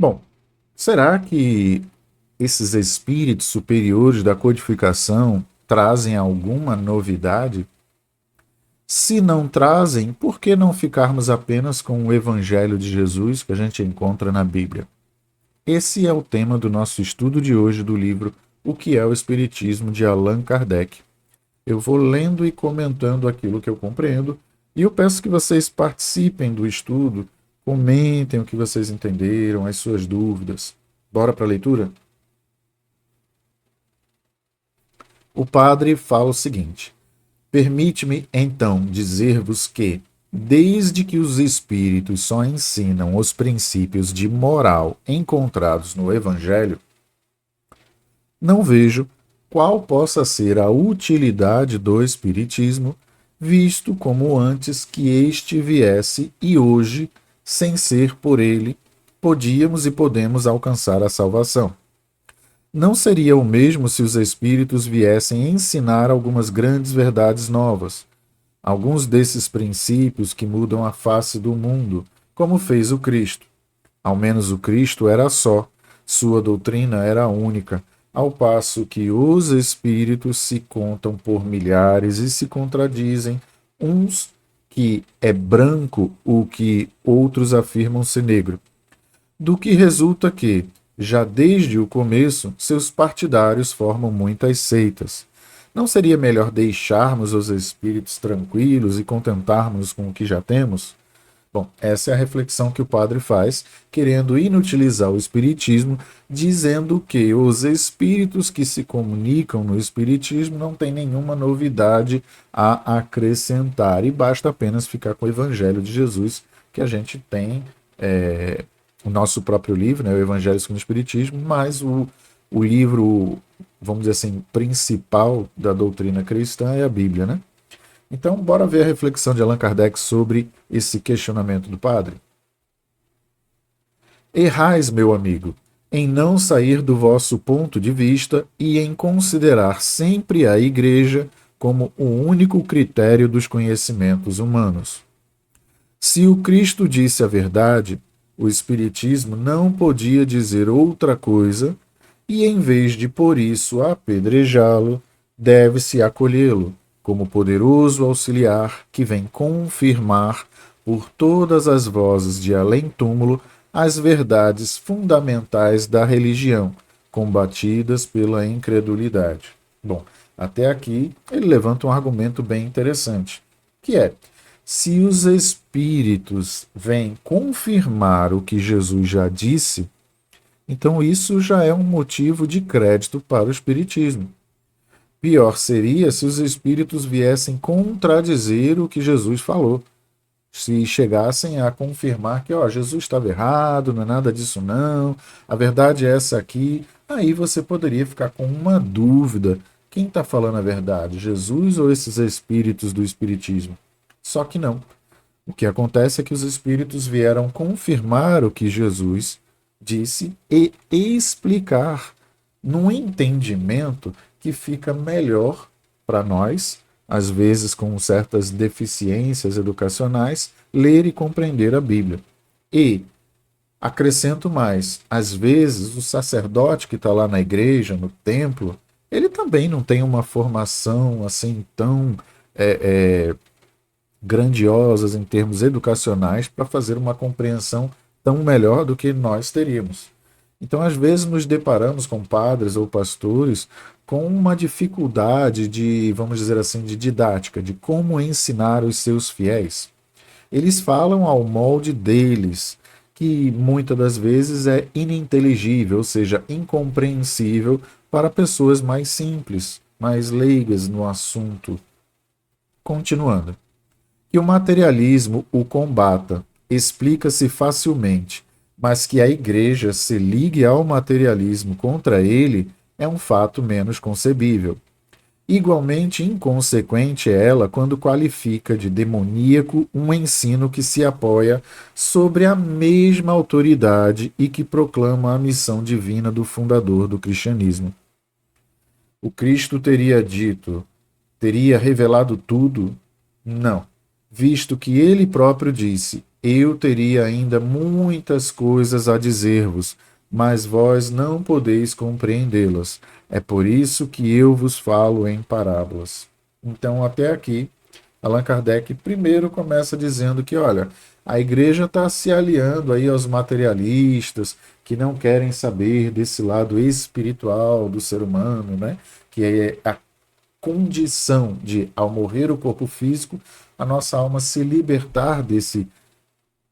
Bom, será que esses espíritos superiores da codificação trazem alguma novidade? Se não trazem, por que não ficarmos apenas com o Evangelho de Jesus que a gente encontra na Bíblia? Esse é o tema do nosso estudo de hoje do livro O que é o Espiritismo, de Allan Kardec. Eu vou lendo e comentando aquilo que eu compreendo e eu peço que vocês participem do estudo, comentem o que vocês entenderam, as suas dúvidas. Bora para a leitura? O padre fala o seguinte: permite-me, então, dizer-vos que, desde que os espíritos só ensinam os princípios de moral encontrados no Evangelho, não vejo qual possa ser a utilidade do Espiritismo, visto como antes que este viesse e hoje, sem ser por ele, podíamos e podemos alcançar a salvação. Não seria o mesmo se os Espíritos viessem ensinar algumas grandes verdades novas, alguns desses princípios que mudam a face do mundo, como fez o Cristo. Ao menos o Cristo era só, sua doutrina era única, ao passo que os espíritos se contam por milhares e se contradizem, uns que é branco o que outros afirmam ser negro. Do que resulta que, já desde o começo, seus partidários formam muitas seitas. Não seria melhor deixarmos os espíritos tranquilos e contentarmos com o que já temos? Bom, essa é a reflexão que o padre faz, querendo inutilizar o espiritismo, dizendo que os espíritos que se comunicam no espiritismo não têm nenhuma novidade a acrescentar e basta apenas ficar com o Evangelho de Jesus, que a gente tem o nosso próprio livro, né, o Evangelho segundo o Espiritismo, mas o livro, vamos dizer assim, principal da doutrina cristã é a Bíblia, né? Então, bora ver a reflexão de Allan Kardec sobre esse questionamento do padre. Errais, meu amigo, em não sair do vosso ponto de vista e em considerar sempre a Igreja como o único critério dos conhecimentos humanos. Se o Cristo disse a verdade, o Espiritismo não podia dizer outra coisa e, em vez de por isso apedrejá-lo, deve-se acolhê-lo como poderoso auxiliar que vem confirmar por todas as vozes de além-túmulo as verdades fundamentais da religião, combatidas pela incredulidade. Bom, até aqui ele levanta um argumento bem interessante, que é: se os espíritos vêm confirmar o que Jesus já disse, então isso já é um motivo de crédito para o espiritismo. Pior seria se os espíritos viessem contradizer o que Jesus falou. Se chegassem a confirmar que Jesus estava errado, não é nada disso não, a verdade é essa aqui, aí você poderia ficar com uma dúvida. Quem está falando a verdade, Jesus ou esses espíritos do espiritismo? Só que não. O que acontece é que os espíritos vieram confirmar o que Jesus disse e explicar num entendimento que fica melhor para nós, às vezes com certas deficiências educacionais, ler e compreender a Bíblia. E acrescento mais, às vezes o sacerdote que está lá na igreja, no templo, ele também não tem uma formação assim tão grandiosas em termos educacionais para fazer uma compreensão tão melhor do que nós teríamos. Então, às vezes, nos deparamos com padres ou pastores com uma dificuldade de, vamos dizer assim, de didática, de como ensinar os seus fiéis. Eles falam ao molde deles, que muitas das vezes é ininteligível, ou seja, incompreensível para pessoas mais simples, mais leigas no assunto. Continuando. Que o materialismo o combata explica-se facilmente, mas que a Igreja se ligue ao materialismo contra ele é um fato menos concebível. Igualmente inconsequente é ela quando qualifica de demoníaco um ensino que se apoia sobre a mesma autoridade e que proclama a missão divina do fundador do cristianismo. O Cristo teria dito, teria revelado tudo? Não. visto que ele próprio disse: Eu teria ainda muitas coisas a dizer-vos, mas vós não podeis compreendê-las. É por isso que eu vos falo em parábolas. Então, até aqui, Allan Kardec primeiro começa dizendo que, olha, a igreja está se aliando aí aos materialistas que não querem saber desse lado espiritual do ser humano, né? Que é a condição de, ao morrer o corpo físico, a nossa alma se libertar desse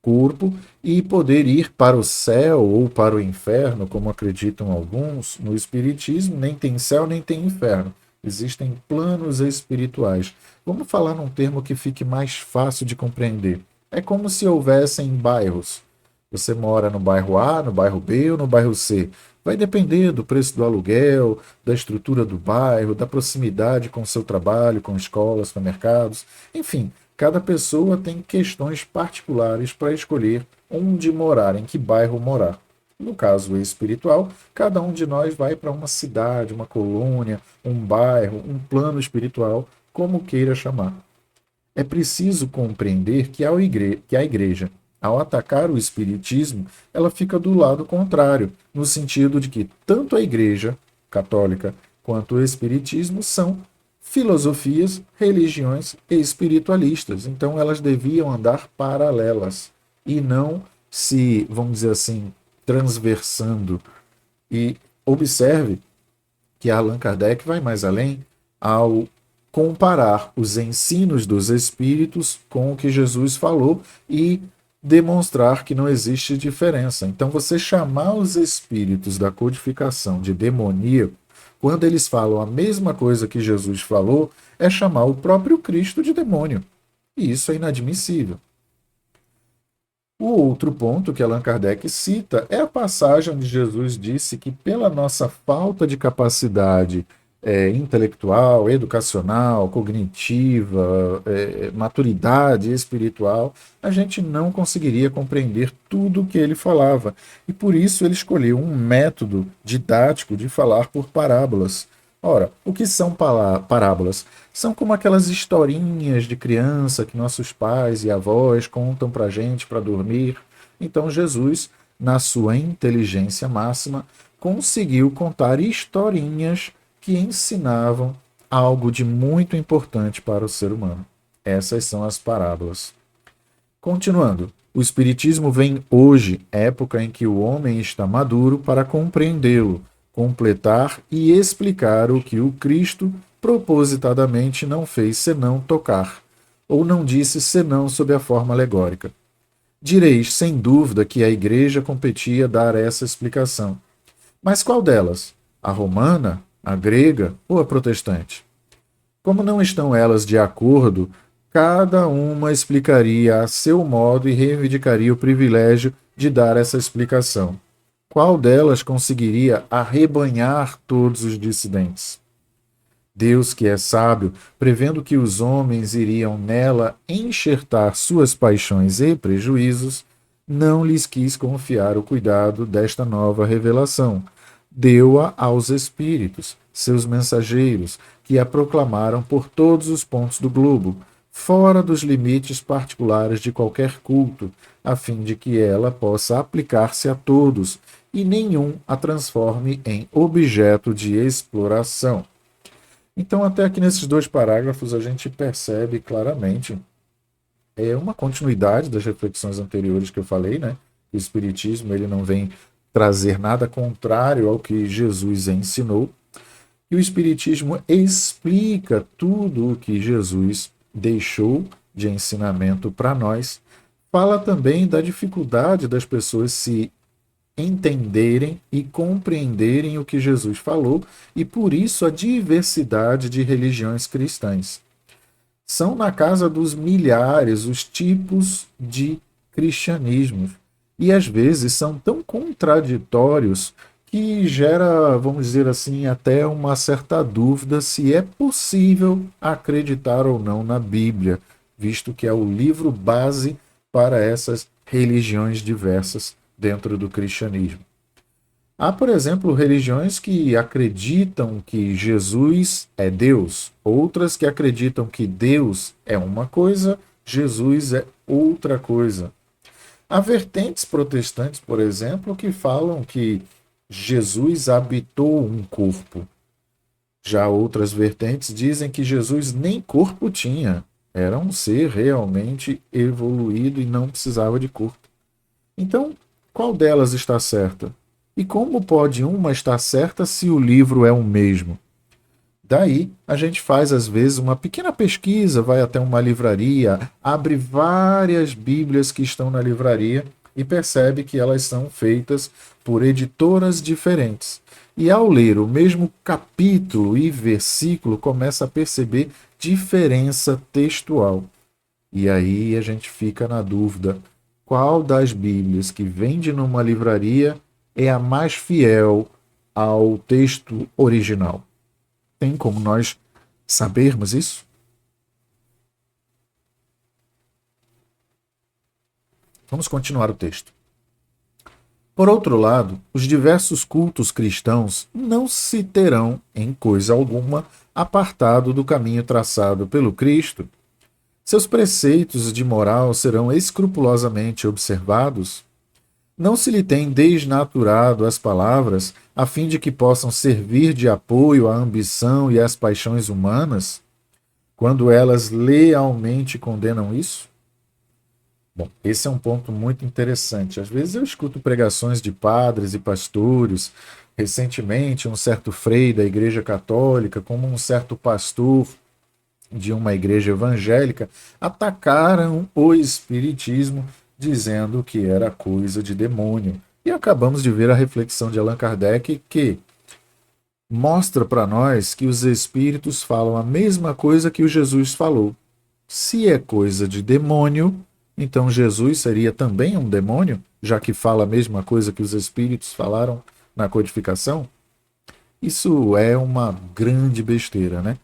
corpo e poder ir para o céu ou para o inferno, como acreditam alguns. No Espiritismo, nem tem céu nem tem inferno. Existem planos espirituais. Vamos falar num termo que fique mais fácil de compreender. É como se houvessem bairros. Você mora no bairro A, no bairro B ou no bairro C. Vai depender do preço do aluguel, da estrutura do bairro, da proximidade com o seu trabalho, com escolas, supermercados. Enfim, cada pessoa tem questões particulares para escolher onde morar, em que bairro morar. No caso espiritual, cada um de nós vai para uma cidade, uma colônia, um bairro, um plano espiritual, como queira chamar. É preciso compreender que a igreja, ao atacar o espiritismo, ela fica do lado contrário, no sentido de que tanto a igreja católica quanto o espiritismo são filosofias, religiões espiritualistas. Então elas deviam andar paralelas e não se, vamos dizer assim, transversando. E observe que Allan Kardec vai mais além ao comparar os ensinos dos espíritos com o que Jesus falou e demonstrar que não existe diferença. Então, você chamar os espíritos da codificação de demoníaco, quando eles falam a mesma coisa que Jesus falou, é chamar o próprio Cristo de demônio. E isso é inadmissível. O outro ponto que Allan Kardec cita é a passagem onde Jesus disse que, pela nossa falta de capacidade intelectual, educacional, cognitiva, maturidade espiritual, a gente não conseguiria compreender tudo o que ele falava. E por isso ele escolheu um método didático de falar por parábolas. Ora, o que são parábolas? São como aquelas historinhas de criança que nossos pais e avós contam para a gente para dormir. Então Jesus, na sua inteligência máxima, conseguiu contar historinhas que ensinavam algo de muito importante para o ser humano. Essas são as parábolas. Continuando, o Espiritismo vem hoje, época em que o homem está maduro para compreendê-lo, completar e explicar o que o Cristo propositadamente não fez senão tocar, ou não disse senão sob a forma alegórica. Direis, sem dúvida, que a Igreja competia dar essa explicação. Mas qual delas? A romana, a grega ou a protestante? Como não estão elas de acordo, cada uma explicaria a seu modo e reivindicaria o privilégio de dar essa explicação. Qual delas conseguiria arrebanhar todos os dissidentes? Deus, que é sábio, prevendo que os homens iriam nela enxertar suas paixões e prejuízos, não lhes quis confiar o cuidado desta nova revelação. Deu-a aos espíritos, seus mensageiros, que a proclamaram por todos os pontos do globo, fora dos limites particulares de qualquer culto, a fim de que ela possa aplicar-se a todos e nenhum a transforme em objeto de exploração. Então, até aqui nesses dois parágrafos, a gente percebe claramente uma continuidade das reflexões anteriores que eu falei, né? O Espiritismo ele não vem trazer nada contrário ao que Jesus ensinou. E o Espiritismo explica tudo o que Jesus deixou de ensinamento para nós. Fala também da dificuldade das pessoas se entenderem e compreenderem o que Jesus falou, e por isso a diversidade de religiões cristãs. São na casa dos milhares os tipos de cristianismos, e às vezes são tão contraditórios que gera, vamos dizer assim, até uma certa dúvida se é possível acreditar ou não na Bíblia, visto que é o livro base para essas religiões diversas dentro do cristianismo. Há, por exemplo, religiões que acreditam que Jesus é Deus, outras que acreditam que Deus é uma coisa Jesus é outra coisa. Há vertentes protestantes, por exemplo, que falam que Jesus habitou um corpo. Já outras vertentes dizem que Jesus nem corpo tinha. Era um ser realmente evoluído e não precisava de corpo. Então, qual delas está certa? E como pode uma estar certa se o livro é o mesmo? Daí, a gente faz às vezes uma pequena pesquisa, vai até uma livraria, abre várias Bíblias que estão na livraria e percebe que elas são feitas por editoras diferentes. E ao ler o mesmo capítulo e versículo, começa a perceber diferença textual. E aí a gente fica na dúvida: qual das Bíblias que vende numa livraria é a mais fiel ao texto original? Tem como nós sabermos isso? Vamos continuar o texto. Por outro lado, os diversos cultos cristãos não se terão, em coisa alguma, apartado do caminho traçado pelo Cristo. Seus preceitos de moral serão escrupulosamente observados. Não se lhe tem desnaturado as palavras a fim de que possam servir de apoio à ambição e às paixões humanas, quando elas lealmente condenam isso? Bom, esse é um ponto muito interessante. Às vezes eu escuto pregações de padres e pastores. Recentemente, um certo frei da Igreja Católica, como um certo pastor de uma igreja evangélica, atacaram o Espiritismo, dizendo que era coisa de demônio. E acabamos de ver a reflexão de Allan Kardec, que mostra para nós que os espíritos falam a mesma coisa que o Jesus falou. Se é coisa de demônio, então Jesus seria também um demônio, já que fala a mesma coisa que os espíritos falaram na codificação? Isso é uma grande besteira, né?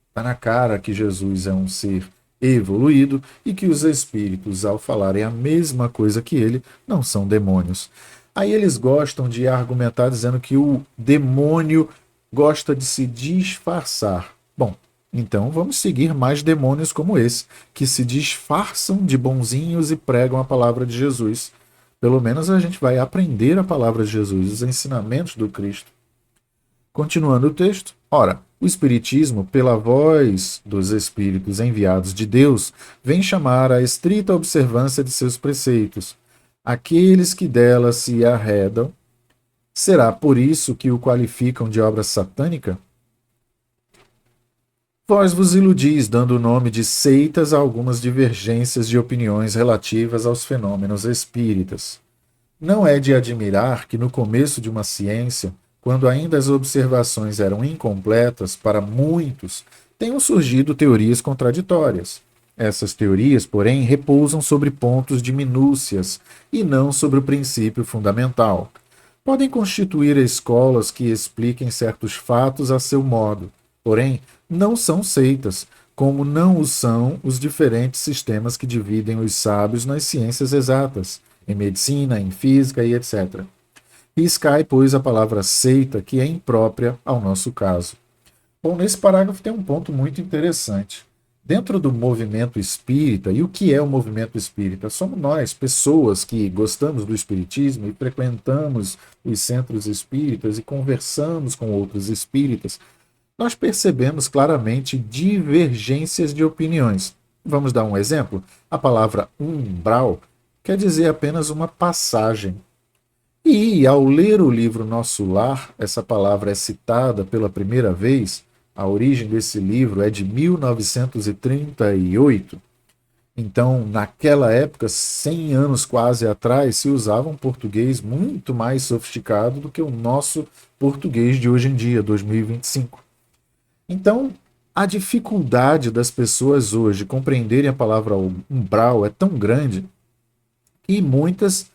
Está na cara que Jesus é um ser evoluído e que os espíritos, ao falarem a mesma coisa que ele, não são demônios. Aí eles gostam de argumentar dizendo que o demônio gosta de se disfarçar. Bom, então vamos seguir mais demônios como esse, que se disfarçam de bonzinhos e pregam a palavra de Jesus. Pelo menos a gente vai aprender a palavra de Jesus, os ensinamentos do Cristo. Continuando o texto, ora, o Espiritismo, pela voz dos Espíritos enviados de Deus, vem chamar à estrita observância de seus preceitos. Aqueles que dela se arredam, será por isso que o qualificam de obra satânica? Vós vos iludis, dando o nome de seitas a algumas divergências de opiniões relativas aos fenômenos espíritas. Não é de admirar que no começo de uma ciência, quando ainda as observações eram incompletas para muitos, tenham surgido teorias contraditórias. Essas teorias, porém, repousam sobre pontos de minúcias e não sobre o princípio fundamental. Podem constituir escolas que expliquem certos fatos a seu modo, porém, não são seitas, como não o são os diferentes sistemas que dividem os sábios nas ciências exatas, em medicina, em física e etc. Riscai, pois, a palavra seita, que é imprópria ao nosso caso. Bom, nesse parágrafo tem um ponto muito interessante. Dentro do movimento espírita, e o que é o movimento espírita? Somos nós, pessoas que gostamos do espiritismo e frequentamos os centros espíritas e conversamos com outros espíritas. Nós percebemos claramente divergências de opiniões. Vamos dar um exemplo? A palavra umbral quer dizer apenas uma passagem. E, ao ler o livro Nosso Lar, essa palavra é citada pela primeira vez. A origem desse livro é de 1938. Então, naquela época, 100 anos quase atrás, se usava um português muito mais sofisticado do que o nosso português de hoje em dia, 2025. Então, a dificuldade das pessoas hoje compreenderem a palavra umbral é tão grande que muitas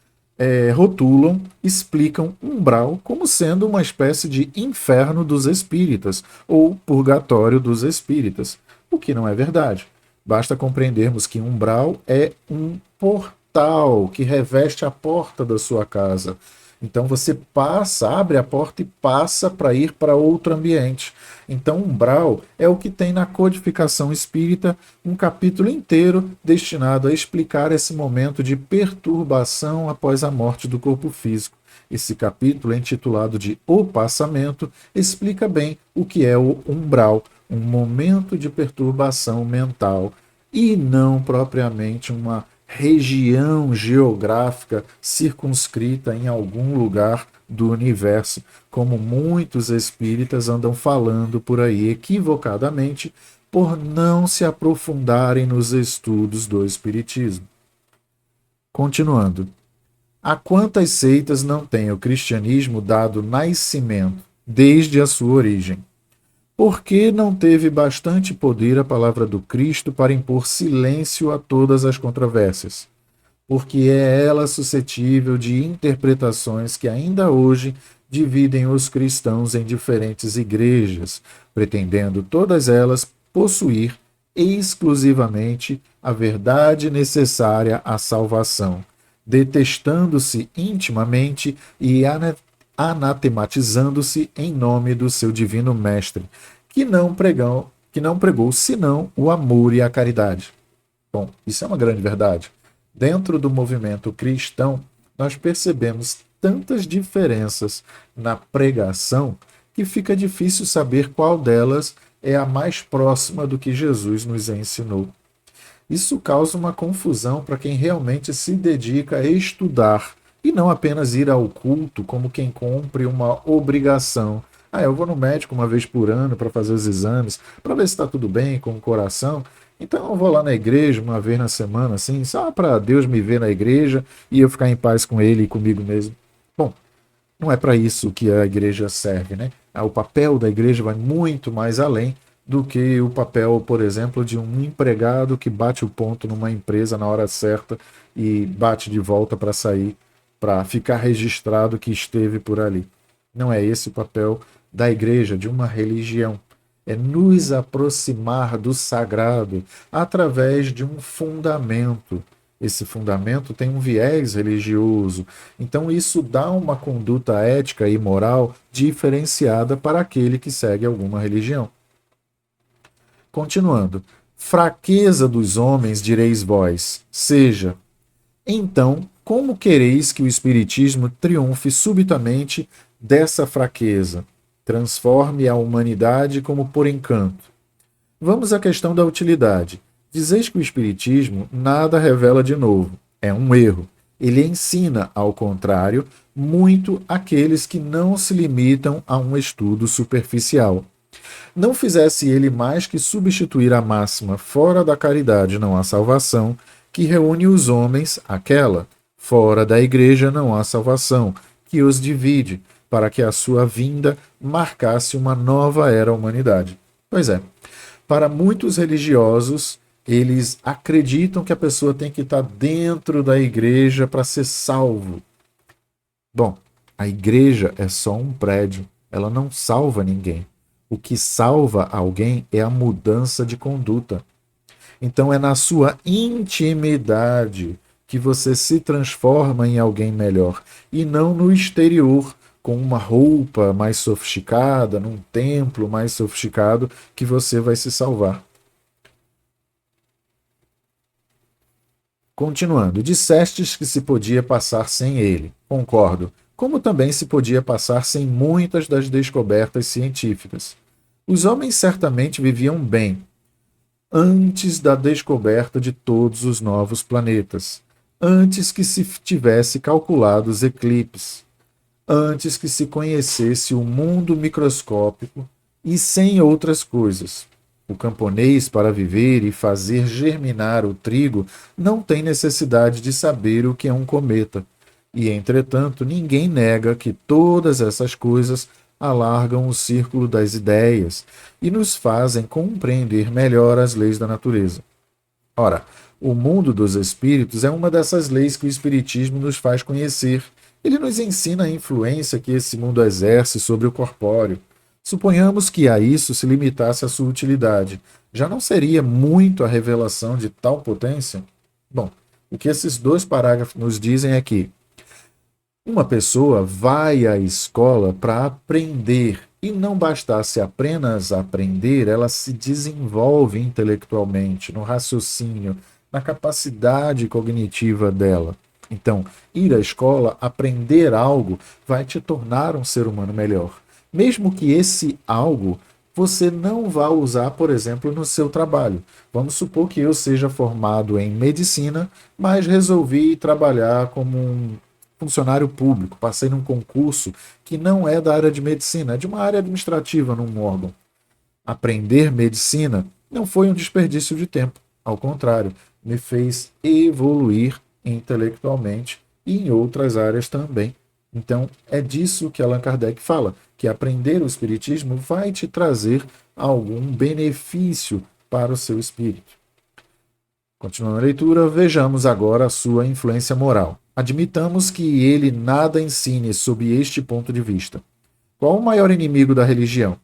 rotulam, explicam umbral como sendo uma espécie de inferno dos espíritas ou purgatório dos espíritas, o que não é verdade. Basta compreendermos que umbral é um portal que reveste a porta da sua casa. Então você passa, abre a porta e passa para ir para outro ambiente. Então, umbral é o que tem na codificação espírita um capítulo inteiro destinado a explicar esse momento de perturbação após a morte do corpo físico. Esse capítulo, intitulado de O Passamento, explica bem o que é o umbral, um momento de perturbação mental e não propriamente uma região geográfica circunscrita em algum lugar do universo, como muitos espíritas andam falando por aí equivocadamente por não se aprofundarem nos estudos do espiritismo. Continuando. A quantas seitas não tem o cristianismo dado nascimento desde a sua origem? Por que não teve bastante poder a palavra do Cristo para impor silêncio a todas as controvérsias? Porque é ela suscetível de interpretações que ainda hoje dividem os cristãos em diferentes igrejas, pretendendo todas elas possuir exclusivamente a verdade necessária à salvação, detestando-se intimamente e anatematizando-se em nome do seu divino mestre, que não pregou senão o amor e a caridade. Bom, isso é uma grande verdade. Dentro do movimento cristão, nós percebemos tantas diferenças na pregação que fica difícil saber qual delas é a mais próxima do que Jesus nos ensinou. Isso causa uma confusão para quem realmente se dedica a estudar e não apenas ir ao culto como quem cumpre uma obrigação. Eu vou no médico uma vez por ano para fazer os exames, para ver se está tudo bem com o coração. Então eu vou lá na igreja uma vez na semana, assim, só para Deus me ver na igreja e eu ficar em paz com Ele e comigo mesmo. Bom, não é para isso que a igreja serve, né? O papel da igreja vai muito mais além do que o papel, por exemplo, de um empregado que bate o ponto numa empresa na hora certa e bate de volta para sair, para ficar registrado que esteve por ali. Não é esse o papel da igreja, de uma religião. É nos aproximar do sagrado através de um fundamento. Esse fundamento tem um viés religioso. Então, isso dá uma conduta ética e moral diferenciada para aquele que segue alguma religião. Continuando. Fraqueza dos homens, direis vós, seja. Então, como quereis que o Espiritismo triunfe subitamente dessa fraqueza? Transforme a humanidade como por encanto. Vamos à questão da utilidade. Dizeis que o Espiritismo nada revela de novo. É um erro. Ele ensina, ao contrário, muito àqueles que não se limitam a um estudo superficial. Não fizesse ele mais que substituir a máxima fora da caridade não há salvação, que reúne os homens, aquela, fora da igreja não há salvação, que os divide, para que a sua vinda marcasse uma nova era à humanidade. Pois é, para muitos religiosos, eles acreditam que a pessoa tem que estar dentro da igreja para ser salvo. Bom, a igreja é só um prédio, ela não salva ninguém. O que salva alguém é a mudança de conduta. Então é na sua intimidade que você se transforma em alguém melhor e não no exterior, com uma roupa mais sofisticada, num templo mais sofisticado, que você vai se salvar. Continuando, dissestes que se podia passar sem ele. Concordo. Como também se podia passar sem muitas das descobertas científicas. Os homens certamente viviam bem antes da descoberta de todos os novos planetas, antes que se tivesse calculado os eclipses, antes que se conhecesse o mundo microscópico e sem outras coisas. O camponês, para viver e fazer germinar o trigo, não tem necessidade de saber o que é um cometa. E, entretanto, ninguém nega que todas essas coisas alargam o círculo das ideias e nos fazem compreender melhor as leis da natureza. Ora, o mundo dos espíritos é uma dessas leis que o Espiritismo nos faz conhecer. Ele nos ensina a influência que esse mundo exerce sobre o corpóreo. Suponhamos que a isso se limitasse a sua utilidade. Já não seria muito a revelação de tal potência? Bom, o que esses dois parágrafos nos dizem é que Uma pessoa vai à escola para aprender, e não bastasse apenas aprender, ela se desenvolve intelectualmente, no raciocínio, na capacidade cognitiva dela. Então, ir à escola, aprender algo, vai te tornar um ser humano melhor. Mesmo que esse algo você não vá usar, por exemplo, no seu trabalho. Vamos supor que eu seja formado em medicina, mas resolvi trabalhar como um funcionário público, passei num concurso que não é da área de medicina, é de uma área administrativa num órgão. Aprender medicina não foi um desperdício de tempo, ao contrário, me fez evoluir intelectualmente e em outras áreas também. Então, é disso que Allan Kardec fala, que aprender o Espiritismo vai te trazer algum benefício para o seu espírito. Continuando a leitura, vejamos agora a sua influência moral. Admitamos que ele nada ensine sob este ponto de vista. Qual o maior inimigo da religião?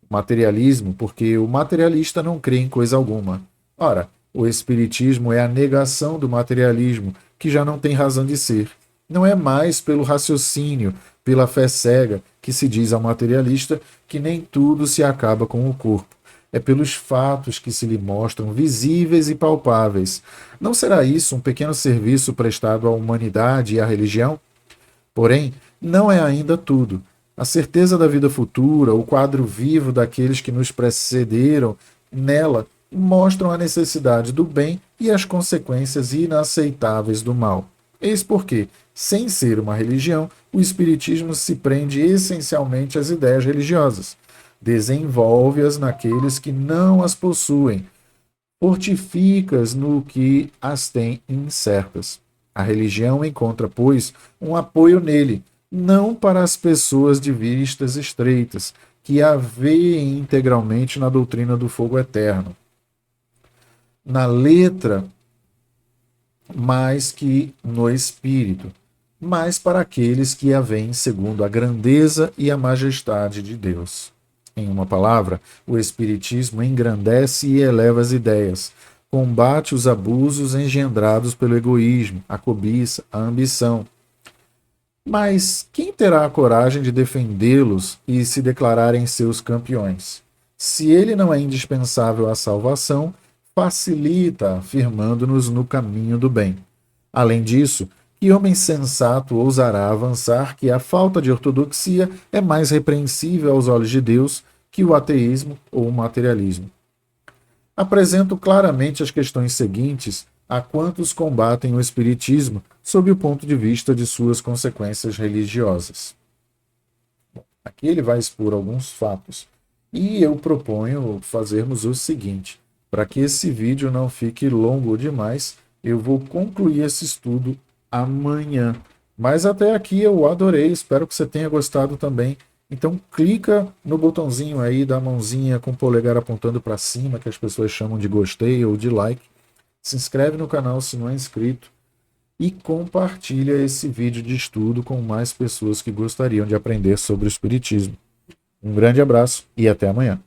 O materialismo, porque o materialista não crê em coisa alguma. Ora, o espiritismo é a negação do materialismo, que já não tem razão de ser. Não é mais pelo raciocínio, pela fé cega, que se diz ao materialista que nem tudo se acaba com o corpo. É pelos fatos que se lhe mostram visíveis e palpáveis. Não será isso um pequeno serviço prestado à humanidade e à religião? Porém, não é ainda tudo. A certeza da vida futura, o quadro vivo daqueles que nos precederam nela, mostram a necessidade do bem e as consequências inaceitáveis do mal. Eis porque, sem ser uma religião, o Espiritismo se prende essencialmente às ideias religiosas. Desenvolve-as naqueles que não as possuem, fortifica-as no que as tem incertas. A religião encontra, pois, um apoio nele, não para as pessoas de vistas estreitas, que a veem integralmente na doutrina do fogo eterno, na letra mais que no espírito, mas para aqueles que a veem segundo a grandeza e a majestade de Deus. Em uma palavra, o Espiritismo engrandece e eleva as ideias, combate os abusos engendrados pelo egoísmo, a cobiça, a ambição. Mas quem terá a coragem de defendê-los e se declararem seus campeões? Se ele não é indispensável à salvação, facilita, firmando-nos no caminho do bem. Além disso, que homem sensato ousará avançar que a falta de ortodoxia é mais repreensível aos olhos de Deus que o ateísmo ou o materialismo? Apresento claramente as questões seguintes a quantos combatem o Espiritismo sob o ponto de vista de suas consequências religiosas. Aqui ele vai expor alguns fatos. E eu proponho fazermos o seguinte: para que esse vídeo não fique longo demais, eu vou concluir esse estudo amanhã. Mas até aqui eu adorei, espero que você tenha gostado também. Então clica no botãozinho aí da mãozinha com o polegar apontando para cima, que as pessoas chamam de gostei ou de like. Se inscreve no canal se não é inscrito e compartilha esse vídeo de estudo com mais pessoas que gostariam de aprender sobre o Espiritismo. Um grande abraço e até amanhã.